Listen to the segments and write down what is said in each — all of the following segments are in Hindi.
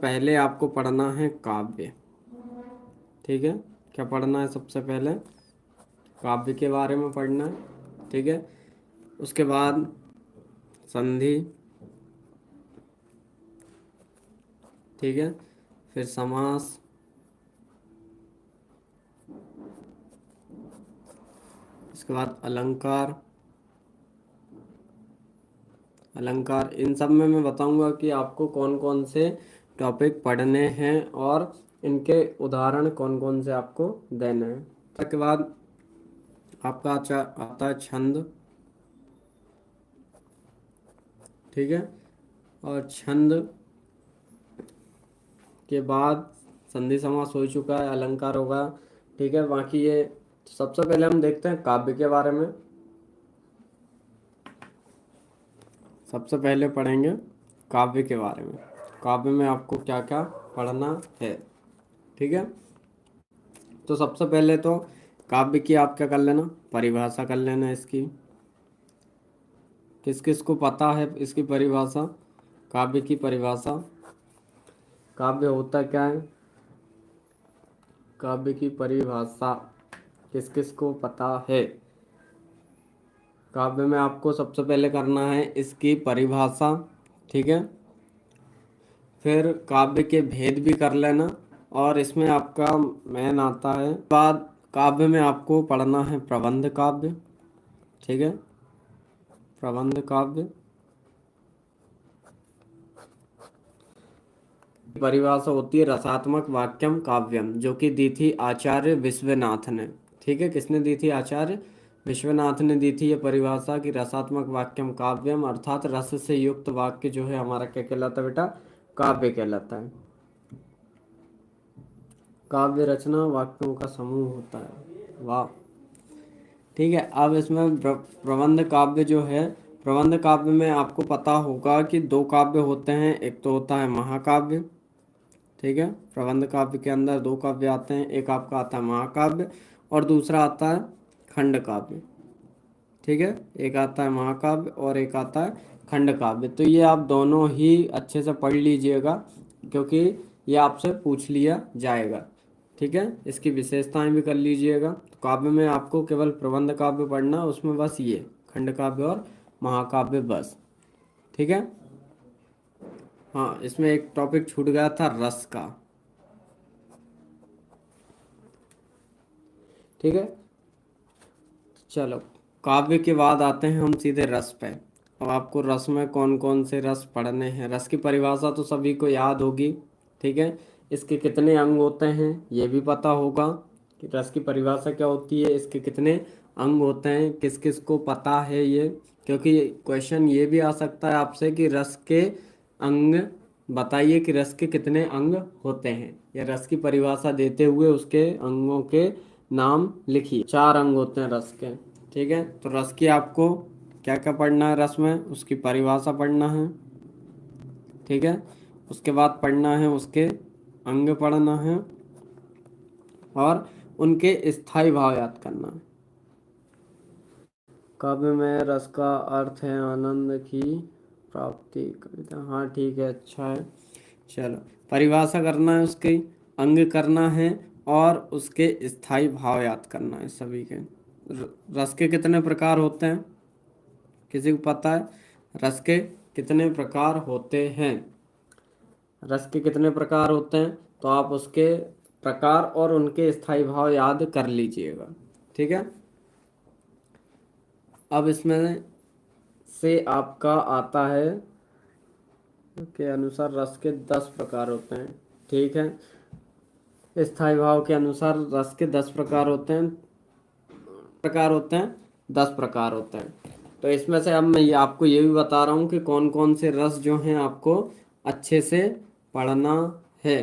पहले आपको पढ़ना है काव्य। ठीक है, क्या पढ़ना है? सबसे पहले काव्य के बारे में पढ़ना है। ठीक है, उसके बाद संधि। ठीक है, फिर समास, इसके बाद अलंकार। अलंकार इन सब में मैं बताऊंगा कि आपको कौन कौन से टॉपिक पढ़ने हैं और इनके उदाहरण कौन कौन से आपको देने हैं। उसके बाद आपका आता है छंद। ठीक है, और छंद के बाद संधि समास हो चुका है, अलंकार होगा। ठीक है, बाकी ये सबसे पहले हम देखते हैं काव्य के बारे में। सबसे पहले पढ़ेंगे काव्य के बारे में। काव्य में आपको क्या क्या पढ़ना है। ठीक है, तो सबसे पहले तो काव्य की आप क्या कर लेना, परिभाषा कर लेना इसकी। किस किस को पता है इसकी परिभाषा? काव्य की परिभाषा, काव्य होता क्या है, काव्य की परिभाषा किस किस को पता है? काव्य में आपको सबसे पहले करना है इसकी परिभाषा। ठीक है, फिर काव्य के भेद भी कर लेना, और इसमें आपका मेन आता है बाद काव्य में आपको पढ़ना है प्रबंध काव्य। ठीक है, प्रबंध काव्य परिभाषा होती है रसात्मक वाक्यम काव्यम, जो कि दी थी आचार्य विश्वनाथ ने। ठीक है, किसने दी थी? आचार्य विश्वनाथ ने दी थी ये परिभाषा कि रसात्मक वाक्यम काव्यम, अर्थात रस से युक्त वाक्य जो है हमारा क्या कहलाता है बेटा? काव्य कहलाता है। काव्य रचना वाक्यों का समूह होता है। वाह, ठीक है। अब इसमें प्रबंध काव्य जो है, प्रबंध काव्य में आपको पता होगा कि दो काव्य होते हैं। एक तो होता है महाकाव्य। ठीक है, प्रबंध काव्य के अंदर दो काव्य आते हैं, एक आपका आता है महाकाव्य और दूसरा आता है खंड काव्य। ठीक है, एक आता है महाकाव्य और एक आता है खंड काव्य। तो ये आप दोनों ही अच्छे से पढ़ लीजिएगा, क्योंकि ये आपसे पूछ लिया जाएगा। ठीक है, इसकी विशेषताएं भी कर लीजिएगा। तो काव्य में आपको केवल प्रबंध काव्य पढ़ना, उसमें बस ये खंड काव्य और महाकाव्य बस। ठीक है, हाँ, इसमें एक टॉपिक छूट गया था, रस का। ठीक है, चलो काव्य के बाद आते हैं हम सीधे रस पे। अब आपको रस में कौन कौन से रस पढ़ने हैं? रस की परिभाषा तो सभी को याद होगी। ठीक है, इसके कितने अंग होते हैं ये भी पता होगा कि रस की परिभाषा क्या होती है, इसके कितने अंग होते हैं, किस किस को पता है ये। क्योंकि क्वेश्चन ये भी आ सकता है आपसे कि रस के अंग बताइए कि रस के कितने अंग होते हैं, या रस की परिभाषा देते हुए उसके अंगों के नाम लिखिए। चार अंग होते हैं रस के। ठीक है, तो रस की आपको क्या क्या पढ़ना है? रस में उसकी परिभाषा पढ़ना है। ठीक है, उसके बाद पढ़ना है उसके अंग पढ़ना है, और उनके स्थायी भाव याद करना है। काव्य में रस का अर्थ है आनंद की प्राप्ति, कविता। हाँ ठीक है, अच्छा है। चलो, परिभाषा करना है, उसके अंग करना है, और उसके स्थायी भाव याद करना है सभी के। रस के कितने प्रकार होते हैं? किसी को पता है रस के कितने प्रकार होते हैं? रस के कितने प्रकार होते हैं? तो आप उसके प्रकार और उनके स्थायी भाव याद कर लीजिएगा। ठीक है, अब इसमें से आपका आता है के अनुसार रस के 10 प्रकार होते हैं। ठीक है, स्थायी भाव के अनुसार रस के 10 प्रकार होते हैं। 10 प्रकार होते हैं। तो इसमें से अब मैं ये आपको ये भी बता रहा हूँ कि कौन कौन से रस जो हैं आपको अच्छे से पढ़ना है।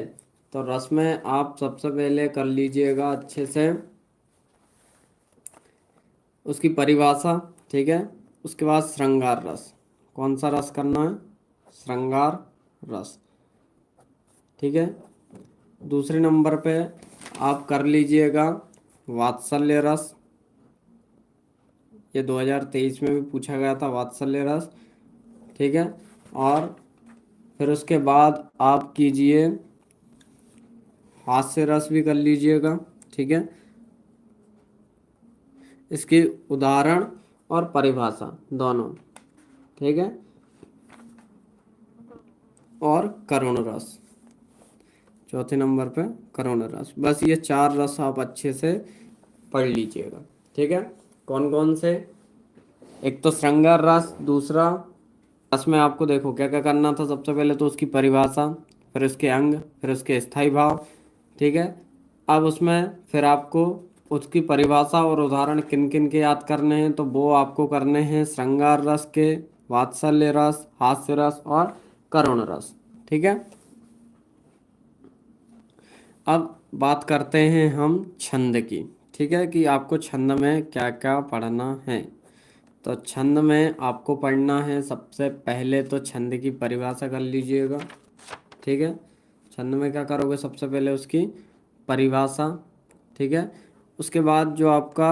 तो रस में आप सबसे पहले कर लीजिएगा अच्छे से उसकी परिभाषा। ठीक है, उसके बाद श्रृंगार रस। कौन सा रस करना है? श्रृंगार रस। ठीक है, दूसरे नंबर पे आप कर लीजिएगा वात्सल्य रस। ये 2023 में भी पूछा गया था, वात्सल्य रस। ठीक है, और फिर उसके बाद आप कीजिए हास्य रस भी कर लीजिएगा, ठीक है। इसकी उदाहरण और परिभाषा दोनों, ठीक है। और करुण रस चौथे नंबर पे, करुण रस। बस ये 4 रस आप अच्छे से पढ़ लीजिएगा, ठीक है। कौन कौन से? एक तो श्रृंगार रस, दूसरा रस में आपको देखो क्या क्या करना था। सबसे पहले तो उसकी परिभाषा, फिर उसके अंग, फिर उसके स्थायी भाव, ठीक है। अब उसमें फिर आपको उसकी परिभाषा और उदाहरण किन किन के याद करने हैं, तो वो आपको करने हैं श्रृंगार रस के, वात्सल्य रस, हास्य रस और करुण रस, ठीक है। अब बात करते हैं हम छंद की, ठीक है, कि आपको छंद में क्या क्या पढ़ना है। तो छंद में आपको पढ़ना है सबसे पहले तो छंद की परिभाषा कर लीजिएगा, ठीक है। छंद में क्या करोगे? सबसे पहले उसकी परिभाषा, ठीक है। उसके बाद जो आपका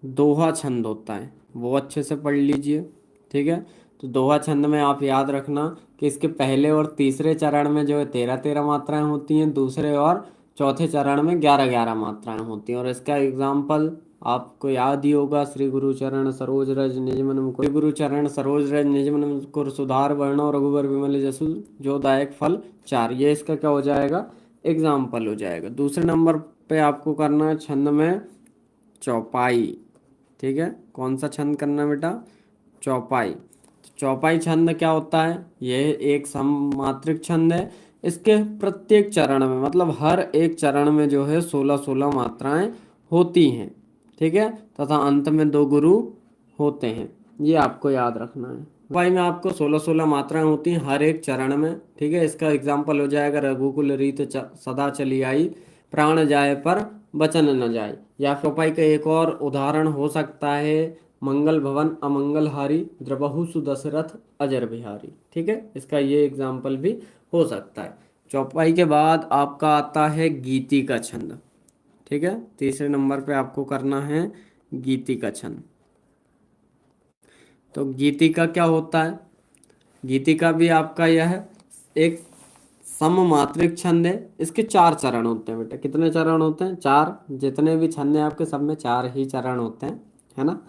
दोहा छंद होता है वो अच्छे से पढ़ लीजिए, ठीक है। तो दोहा छंद में आप याद रखना कि इसके पहले और तीसरे चरण में जो है 13-13 मात्राएं होती हैं, दूसरे और चौथे चरण में 11-11 मात्राएं होती हैं। और इसका एग्जाम्पल आपको याद ही होगा, श्री गुरु चरण सरोज रज निज मन मुकुर, गुरु चरण सरोज रज निज मन मुकुर, सुधार वर्ण रघुबर विमल जसु जो दायक फल चार। ये इसका क्या हो जाएगा? एग्जाम्पल हो जाएगा। दूसरे नंबर पे आपको करना है छंद में चौपाई, ठीक है। कौन सा छंद करना है बेटा? चौपाई। चौपाई छंद क्या होता है? यह एक सममात्रिक छंद है। इसके प्रत्येक चरण में, मतलब हर एक चरण में जो है 16-16 मात्राएं होती हैं, ठीक है। तथा अंत में 2 गुरु होते हैं, ये आपको याद रखना है। चौपाई में आपको 16-16 मात्राएं होती हैं हर एक चरण में, ठीक है। इसका एग्जाम्पल हो जाएगा रघुकुल रीत सदा चली आई, प्राण जाए पर बचन न जाए। या चौपाई का एक और उदाहरण हो सकता है मंगल भवन अमंगल हारी, द्रबहु सुदशरथ अजर बिहारी, ठीक है। इसका ये एग्जाम्पल भी हो सकता है। चौपाई के बाद आपका आता है गीति का छंद, ठीक है। तीसरे नंबर पे आपको करना है गीति का छंद। तो गीति का क्या होता है? गीति का भी आपका यह एक सममात्रिक छंद है। इसके 4 चरण होते हैं बेटा। कितने चरण होते हैं? 4। जितने भी छंद हैं आपके सब में 4 ही चरण होते हैं, है ना?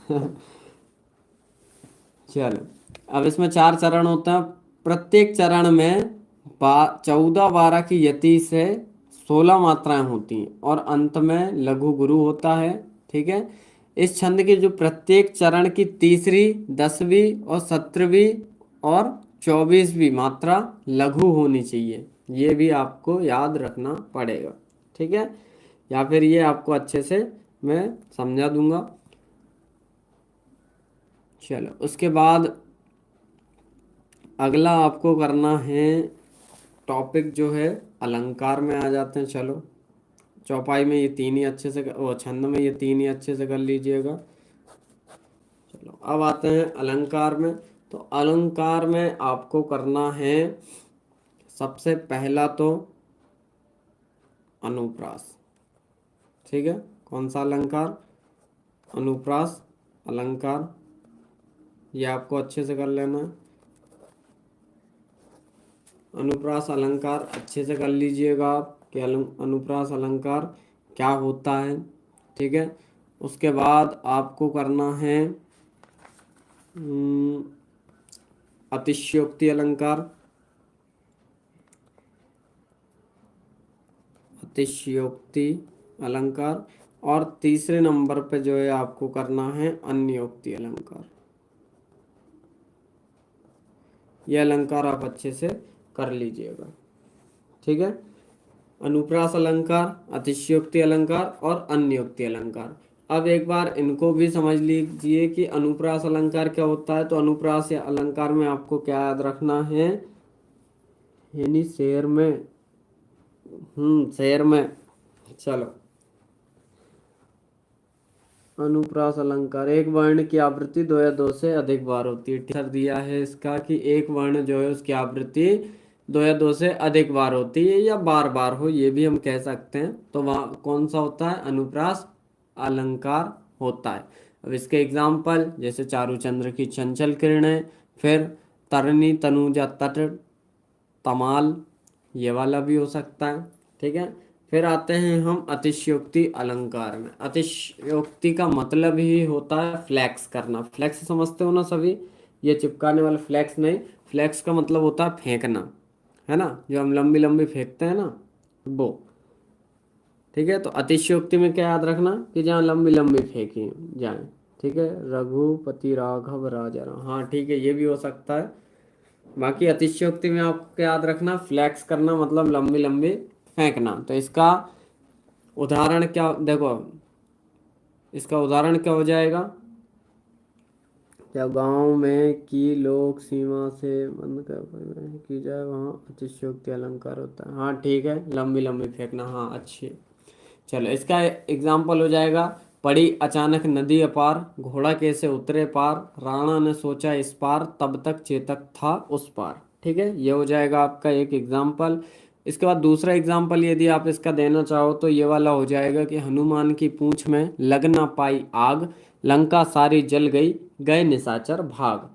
चलो, अब इसमें 4 चरण होते हैं। प्रत्येक चरण में 14-12 की यति से 16 मात्राएं होती हैं और अंत में लघु गुरु होता है, ठीक है। इस छंद की जो प्रत्येक चरण की तीसरी, 10वीं और 17वीं और 24वीं मात्रा लघु होनी चाहिए, ये भी आपको याद रखना पड़ेगा, ठीक है। या फिर ये आपको अच्छे से मैं समझा दूंगा। चलो, उसके बाद अगला आपको करना है टॉपिक जो है अलंकार में आ जाते हैं। चलो, चौपाई में ये 3 ही अच्छे से, वो छंद में ये 3 ही अच्छे से कर लीजिएगा। चलो, अब आते हैं अलंकार में। तो अलंकार में आपको करना है सबसे पहला तो अनुप्रास, ठीक है। कौन सा अलंकार? अनुप्रास अलंकार, ये आपको अच्छे से कर लेना है। अनुप्रास अलंकार अच्छे से कर लीजिएगा आप कि अनुप्रास अलंकार क्या होता है, ठीक है। उसके बाद आपको करना है अतिशयोक्ति अलंकार। अतिशयोक्ति अलंकार। और तीसरे नंबर पे जो है आपको करना है अन्योक्ति अलंकार। ये अलंकार आप अच्छे से कर लीजिएगा, ठीक है। अनुप्रास अलंकार, अतिशयोक्ति अलंकार और अन्योक्ति अलंकार। अब एक बार इनको भी समझ लीजिए कि अनुप्रास अलंकार क्या होता है। तो अनुप्रास अलंकार में आपको क्या याद रखना है? यानी शेर में, शेर में। चलो, अनुप्रास अलंकार, एक वर्ण की आवृत्ति 2 या 2 से अधिक बार होती है। टीचर दिया है इसका कि एक वर्ण जो है उसकी आवृत्ति 2 या 2 से अधिक बार होती है, या बार बार हो, ये भी हम कह सकते हैं। तो वहाँ कौन सा होता है? अनुप्रास अलंकार होता है। अब इसके एग्जाम्पल जैसे चारुचंद्र की चंचल किरणें, फिर तरनी तनुजा तट, तमाल, ये वाला भी हो सकता है। ठीक है, फिर आते हैं हम अतिशयोक्ति अलंकार में। अतिशयोक्ति का मतलब ही होता है फ्लैक्स करना। फ्लैक्स समझते हो ना सभी, ये चिपकाने वाला फ्लैक्स नहीं, फ्लैक्स का मतलब होता है फेंकना, है ना, जो हम लंबी लंबी फेंकते हैं ना, वो। ठीक है, तो अतिशयोक्ति में क्या याद रखना कि जहाँ लंबी लंबी फेंकी जाए। ठीक है, रघुपति राघव राजा राम, हाँ ठीक है, ये भी हो सकता है। बाकी अतिशयोक्ति में आपको क्या याद रखना, फ्लैक्स करना मतलब लंबी लंबी फेंकना। तो इसका उदाहरण क्या, देखो इसका उदाहरण क्या हो जाएगा, क्या गांव में की लोक सीमा से बंद कर की जाए वहाँ अतिशयोक्ति अलंकार होता है। हाँ ठीक है, लंबी लंबी फेंकना, हाँ अच्छी। चलो इसका एग्जाम्पल हो जाएगा, पड़ी अचानक नदी अपार, घोड़ा कैसे उतरे पार, राणा ने सोचा इस पार, तब तक चेतक था उस पार। ठीक है, ये हो जाएगा आपका एक एग्जाम्पल। इसके बाद दूसरा एग्जाम्पल यदि आप इसका देना चाहो तो ये वाला हो जाएगा कि हनुमान की पूंछ में लग ना पाई आग, लंका सारी जल गई, गए निशाचर भाग।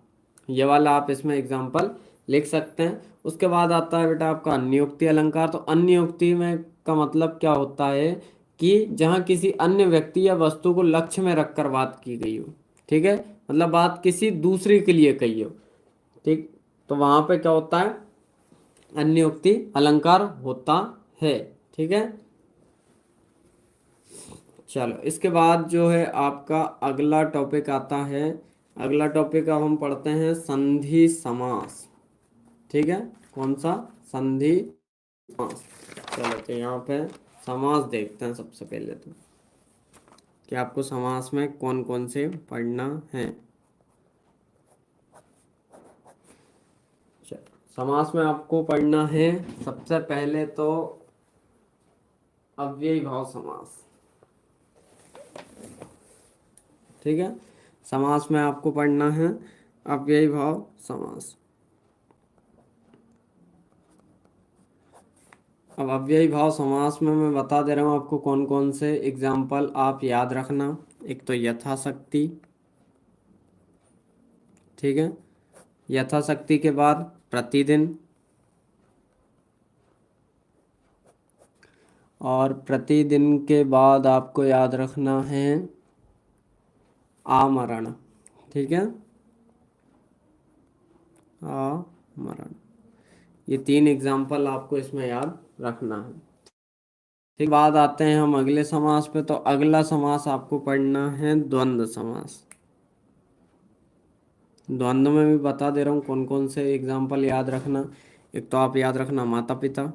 ये वाला आप इसमें एग्जाम्पल लिख सकते हैं। उसके बाद आता है बेटा आपका अन्योक्ति अलंकार। तो अन्योक्ति में का मतलब क्या होता है कि जहाँ किसी अन्य व्यक्ति या वस्तु को लक्ष्य में रखकर बात की गई हो। ठीक है, मतलब बात किसी दूसरे के लिए कही हो। ठीक, तो वहां पे क्या होता है, अन्योक्ति अलंकार होता है। ठीक है, चलो इसके बाद जो है आपका अगला टॉपिक आता है। अगला टॉपिक अब हम पढ़ते हैं संधि समास। ठीक है, कौन सा, संधि समास। चलो तो यहाँ पे समास देखते हैं सबसे पहले तो, कि आपको समास में कौन कौन से पढ़ना है। चलो, समास में आपको पढ़ना है सबसे पहले तो अव्ययी भाव समास। ठीक है, समास में आपको पढ़ना है अव्ययी भाव समास। अब अव्ययी भाव समास में मैं बता दे रहा हूँ आपको कौन कौन से एग्जाम्पल आप याद रखना। एक तो यथाशक्ति, ठीक है, यथाशक्ति के बाद प्रतिदिन, और प्रतिदिन के बाद आपको याद रखना है आमरण। ठीक है, आमरण, ये तीन एग्जाम्पल आपको इसमें याद रखना है। ठीक, बाद आते हैं हम अगले समास पे। तो अगला समास आपको पढ़ना है द्वंद्व समास। द्वंद्व में भी बता दे रहा हूँ कौन कौन से एग्जाम्पल याद रखना। एक तो आप याद रखना माता पिता।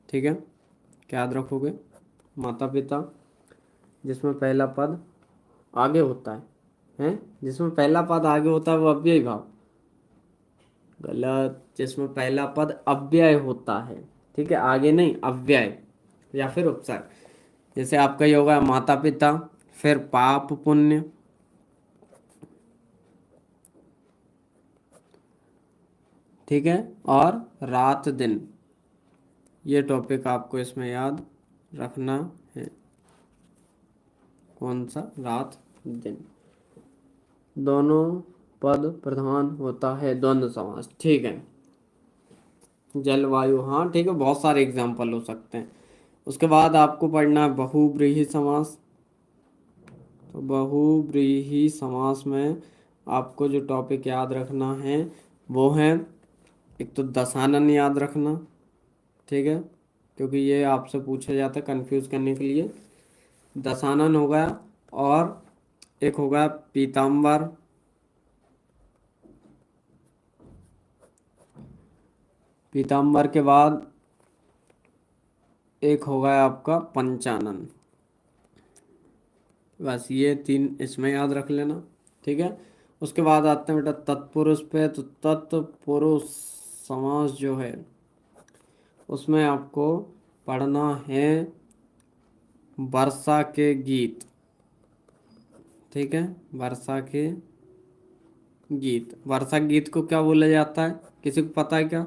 ठीक है, क्या याद रखोगे, माता पिता, जिसमें पहला पद आगे होता है जिसमें पहला पद आगे होता है वो अव्ययी भाव। गलत, जिसमें पहला पद अव्यय होता है। ठीक है, आगे नहीं, अव्यय या फिर उपसर्ग। जैसे आपका ये होगा माता पिता, फिर पाप पुण्य, ठीक है, और रात दिन। ये टॉपिक आपको इसमें याद रखना है। कौन सा, रात दिन, दोनों पद प्रधान होता है द्वंद्व समास। ठीक है, जलवायु, हाँ ठीक है, बहुत सारे एग्जाम्पल हो सकते हैं। उसके बाद आपको पढ़ना है बहुव्रीहि समास। तो बहुव्रीहि समास में आपको जो टॉपिक याद रखना है वो है, एक तो दशानन याद रखना। ठीक है, क्योंकि ये आपसे पूछा जाता है कंफ्यूज करने के लिए। दशानन हो गया, और एक हो गया पीताम्बर, पीताम्बर के बाद एक हो गया आपका पंचानन। बस ये तीन इसमें याद रख लेना। ठीक है, उसके बाद आते हैं बेटा तत्पुरुष पे। तो तत्पुरुष समास जो है उसमें आपको पढ़ना है वर्षा के गीत। ठीक है, वर्षा के गीत, वर्षा गीत को क्या बोला जाता है, किसी को पता है क्या।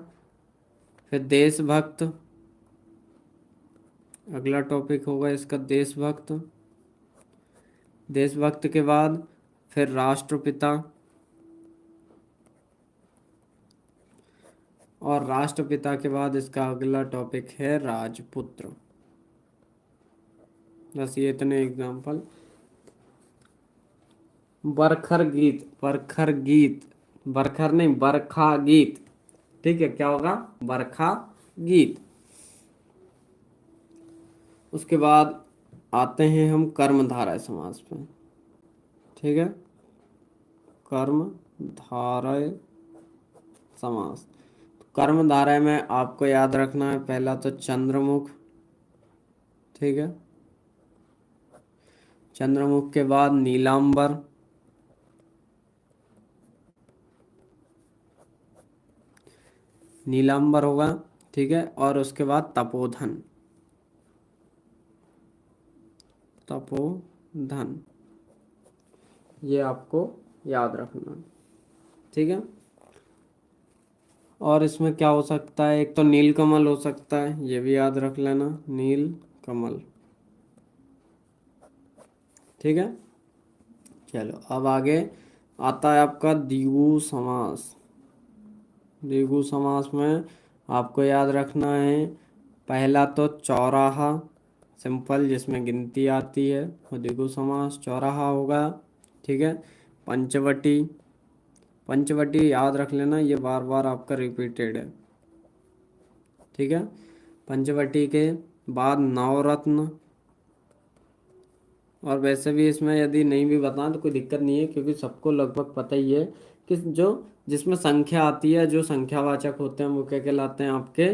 फिर देशभक्त, अगला टॉपिक होगा इसका देशभक्त। देशभक्त के बाद फिर राष्ट्रपिता, और राष्ट्रपिता के बाद इसका अगला टॉपिक है राजपुत्र। बस ये इतने एग्जाम्पल। बरखर गीत, बरखर गीत, बरखर नहीं, बरखा गीत। ठीक है, क्या होगा? बरखा गीत। उसके बाद आते हैं हम कर्मधारय समास पे। ठीक है, कर्मधारय समास। कर्मधारय में आपको याद रखना है पहला तो चंद्रमुख। ठीक है, चंद्रमुख के बाद नीलांबर, नीलांबर होगा। ठीक है, और उसके बाद तपोधन, तपोधन, ये आपको याद रखना है। ठीक है, और इसमें क्या हो सकता है? एक तो नीलकमल हो सकता है, ये भी याद रख लेना, नीलकमल। ठीक है, चलो अब आगे आता है आपका द्विगु समास। द्विगु समास में आपको याद रखना है पहला तो चौराहा, सिंपल जिसमें गिनती आती है, वो द्विगु समास चौराहा होगा। ठीक है, पंचवटी, पंचवटी याद रख लेना, ये बार बार आपका रिपीटेड है। ठीक है, पंचवटी के बाद नवरत्न। और वैसे भी इसमें यदि नहीं भी बताएं तो कोई दिक्कत नहीं है, क्योंकि सबको लगभग पता ही है कि जो जिसमें संख्या आती है, जो संख्यावाचक होते हैं, वो क्या कहलाते हैं? आपके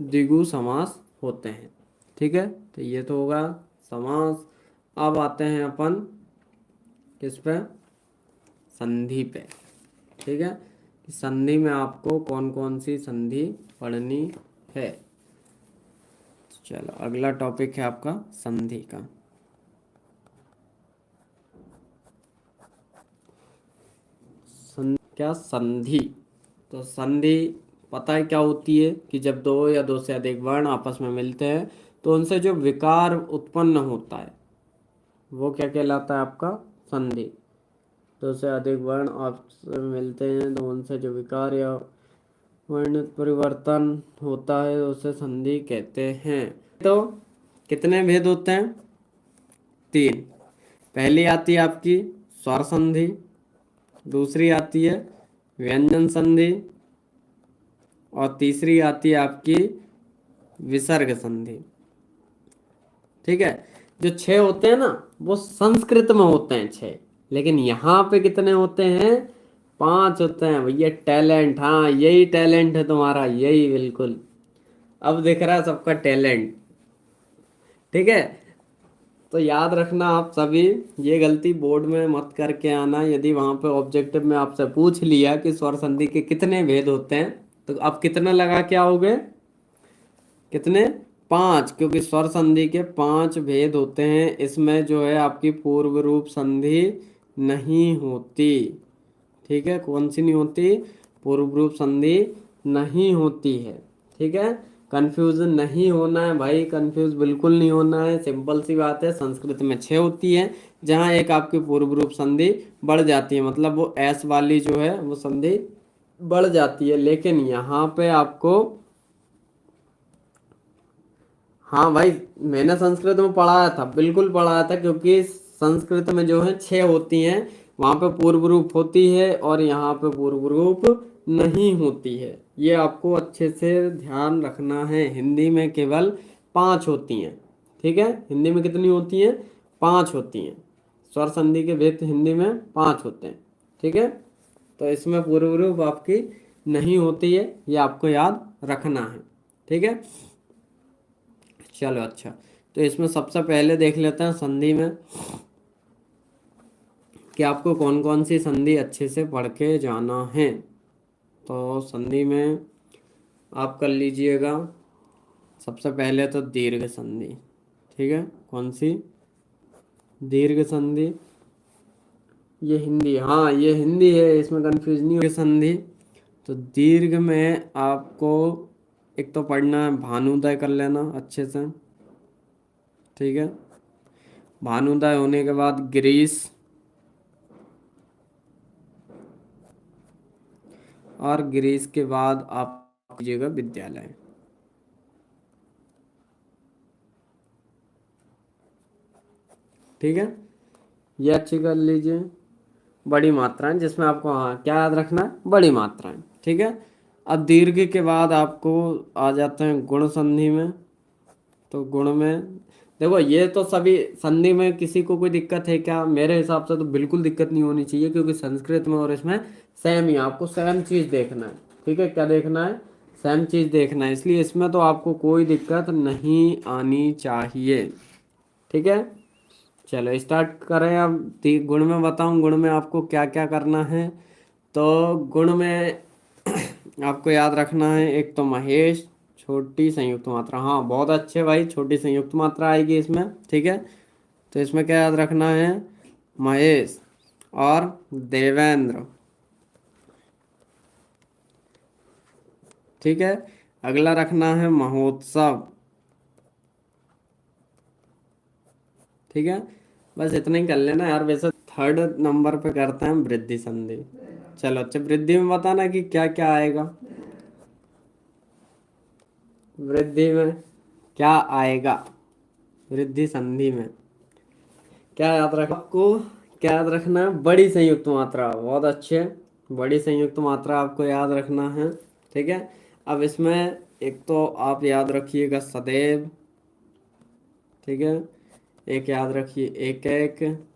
द्विगु समास होते हैं। ठीक है, तो ये तो होगा समास। अब आते हैं अपन किस पे? संधि पे। ठीक है, कि संधि में आपको कौन कौन सी संधि पढ़नी है। चलो अगला टॉपिक है आपका संधि का। क्या संधि? तो संधि पता है क्या होती है? कि जब दो या दो से अधिक वर्ण आपस में मिलते हैं तो उनसे जो विकार उत्पन्न होता है वो क्या कहलाता है? आपका संधि। दो से अधिक वर्ण आपस में मिलते हैं तो उनसे जो विकार या वर्ण परिवर्तन होता है उसे संधि कहते हैं। तो कितने भेद होते हैं? तीन। पहली आती है आपकी स्वर संधि, दूसरी आती है व्यंजन संधि, और तीसरी आती है आपकी विसर्ग संधि। ठीक है, जो छह होते हैं ना वो संस्कृत में होते हैं छह, लेकिन यहाँ पे कितने होते हैं? पांच होते हैं भैया। टैलेंट, हाँ यही टैलेंट है तुम्हारा, यही बिल्कुल। अब दिख रहा है सबका टैलेंट। ठीक है, तो याद रखना आप सभी, ये गलती बोर्ड में मत करके आना। यदि वहां पे ऑब्जेक्टिव में आपसे पूछ लिया कि स्वर संधि के कितने भेद होते हैं तो आप कितने लगा के आओगे? कितने? पांच, क्योंकि स्वर संधि के पांच भेद होते हैं। इसमें जो है आपकी पूर्व रूप संधि नहीं होती। ठीक है, कौन सी नहीं होती? पूर्व रूप संधि नहीं होती है। ठीक है, कंफ्यूजन नहीं होना है भाई, कंफ्यूज बिल्कुल नहीं होना है। सिंपल सी बात है, संस्कृत में छह होती है, जहाँ एक आपकी पूर्व रूप संधि बढ़ जाती है, मतलब वो एस वाली जो है वो संधि बढ़ जाती है। लेकिन यहाँ पे आपको, हाँ भाई, मैंने संस्कृत में पढ़ाया था, बिल्कुल पढ़ाया था, क्योंकि संस्कृत में जो है छह होती हैं, वहां पे पूर्व रूप होती है और यहाँ पे पूर्व रूप नहीं होती है। ये आपको अच्छे से ध्यान रखना है। हिंदी में केवल पांच होती हैं। ठीक है, हिंदी में कितनी होती हैं? पांच होती हैं। स्वर संधि के भेद हिंदी में पांच होते हैं। ठीक है, तो इसमें पूर्व रूप आपकी नहीं होती है, ये आपको याद रखना है। ठीक है, चलो अच्छा। तो इसमें सबसे पहले देख लेते हैं संधि में कि आपको कौन कौन सी संधि अच्छे से पढ़ के जाना है। तो संधि में आप कर लीजिएगा सबसे पहले तो दीर्घ संधि। ठीक है, कौन सी? दीर्घ संधि। ये हिंदी, हाँ ये हिंदी है, इसमें कंफ्यूज नहीं हो। संधि तो दीर्घ में आपको एक तो पढ़ना है, भानुदय कर लेना अच्छे से। ठीक है, भानुदय होने के बाद ग्रीस, और ग्रीस के बाद कीजिएगा विद्यालय। ठीक है, ये अच्छी कर लीजिए। बड़ी मात्राएं, जिसमें आपको हाँ क्या याद रखना है, बड़ी मात्राएं। ठीक है, अब दीर्घ के बाद आपको आ जाते हैं गुण संधि में। तो गुण में देखो, ये तो सभी संधि में किसी को कोई दिक्कत है क्या? मेरे हिसाब से तो बिल्कुल दिक्कत नहीं होनी चाहिए, क्योंकि संस्कृत में और इसमें सेम ही आपको सेम चीज देखना है। ठीक है, क्या देखना है? सेम चीज देखना है, इसलिए इसमें तो आपको कोई दिक्कत नहीं आनी चाहिए। ठीक है, चलो स्टार्ट करें। अब गुण में बताऊं, गुण में आपको क्या क्या करना है। तो गुण में आपको याद रखना है, एक तो महेश, छोटी संयुक्त मात्रा। हाँ बहुत अच्छे भाई, छोटी संयुक्त मात्रा आएगी इसमें। ठीक है, तो इसमें क्या याद रखना है? महेश और देवेंद्र। ठीक है, अगला रखना है महोत्सव। ठीक है, बस इतना ही कर लेना यार। वैसे थर्ड नंबर पे करते हैं वृद्धि संधि। चलो अच्छा, वृद्धि में बताना कि क्या क्या आएगा। वृद्धि में क्या आएगा? वृद्धि संधि में क्या याद रख आपको? क्या याद रखना है? बड़ी संयुक्त मात्रा। बहुत अच्छे, बड़ी संयुक्त मात्रा आपको याद रखना है। ठीक है, अब इसमें एक तो आप याद रखिएगा सदैव। ठीक है, एक याद रखिए एक एक,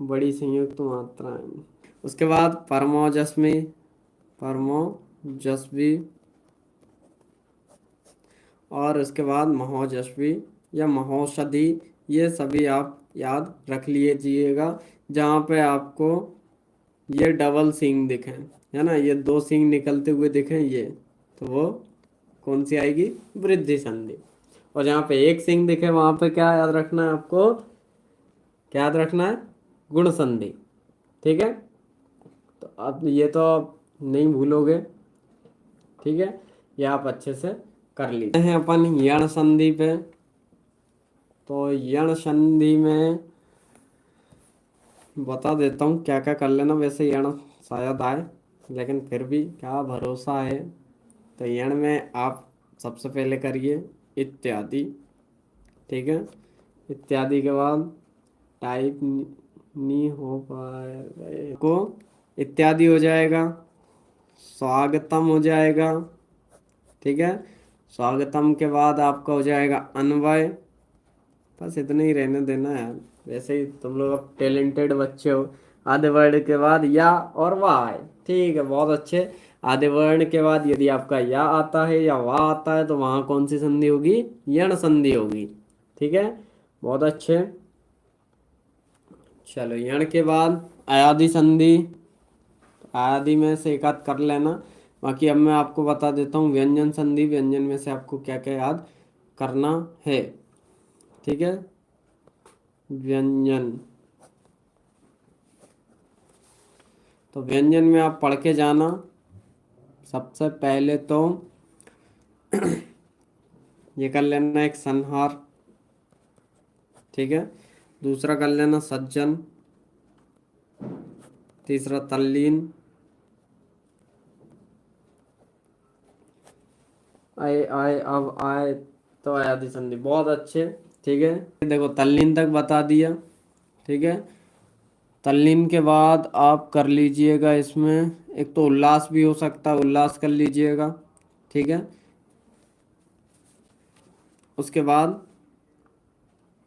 बड़ी संयुक्त मात्राएं। उसके बाद परमोजस्वी, परमोजस्वी, और उसके बाद महोजस्वी या महोषधि। ये सभी आप याद रख लीजिएगा। जहाँ पे आपको ये डबल सींग दिखे, है ना, ये दो सींग निकलते हुए दिखे, ये तो वो कौन सी आएगी? वृद्धि संधि। और जहाँ पे एक सींग दिखे वहां पे क्या याद रखना है आपको? क्या याद रखना है? गुण संधि। ठीक है, तो अब ये तो आप नहीं भूलोगे। ठीक है, ये आप अच्छे से कर लीजिए। हैं अपन यण संधि पे। तो यण संधि में बता देता हूँ क्या क्या कर लेना। वैसे यण शायद आए, लेकिन फिर भी क्या भरोसा है। तो यण में आप सबसे पहले करिए इत्यादि। ठीक है, इत्यादि के बाद टाइप नहीं हो पाएगा को, इत्यादि हो जाएगा, स्वागतम हो जाएगा। ठीक है, स्वागतम के बाद आपका हो जाएगा अन्वय। बस इतना ही रहने देना यार, वैसे ही तुम लोग अब टैलेंटेड बच्चे हो। आधे वर्ड के बाद या और वाह है। ठीक है, बहुत अच्छे। आधे वर्ण के बाद यदि आपका या आता है या वाह आता है, तो वहां कौन सी संधि होगी? यण संधि होगी। ठीक है, बहुत अच्छे। चलो यण के बाद अयादि संधि। आदि में से एक आध कर लेना। बाकी अब मैं आपको बता देता हूँ व्यंजन संधि। व्यंजन में से आपको क्या क्या याद करना है। ठीक है, व्यंजन। तो व्यंजन में आप पढ़ के जाना। सबसे पहले तो ये कर लेना एक संहार। ठीक है, दूसरा कर लेना सज्जन, तीसरा तल्लीन, आए आए अब आए, तो आयादी संधि। बहुत अच्छे। ठीक है, देखो तल्लीन तक बता दिया। ठीक है, तल्लीन के बाद आप कर लीजिएगा इसमें एक तो उल्लास भी हो सकता है, उल्लास कर लीजिएगा। ठीक है, उसके बाद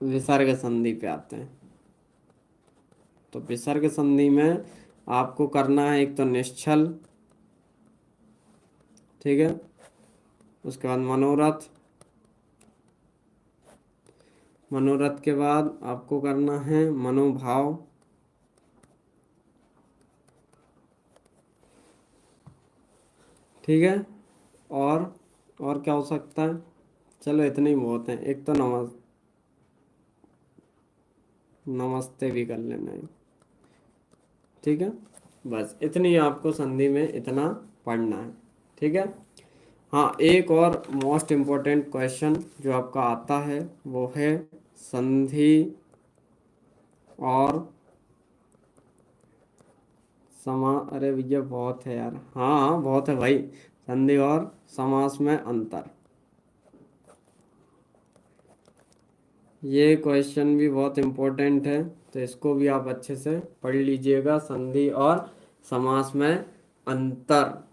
विसर्ग संधि पे आते हैं। तो विसर्ग संधि में आपको करना है एक तो निश्चल। ठीक है, उसके बाद मनोरथ। मनोरथ के बाद आपको करना है मनोभाव। ठीक है, और क्या हो सकता है? चलो इतने ही बहुत हैं। एक तो नमस्ते भी कर लेना है। ठीक है, बस इतनी आपको संधि में इतना पढ़ना है। ठीक है, हाँ एक और मोस्ट इम्पोर्टेंट क्वेश्चन जो आपका आता है वो है संधि और अरे भैया बहुत है यार, हाँ हाँ बहुत है भाई। संधि और समास में अंतर, ये क्वेश्चन भी बहुत इम्पोर्टेंट है, तो इसको भी आप अच्छे से पढ़ लीजिएगा। संधि और समास में अंतर।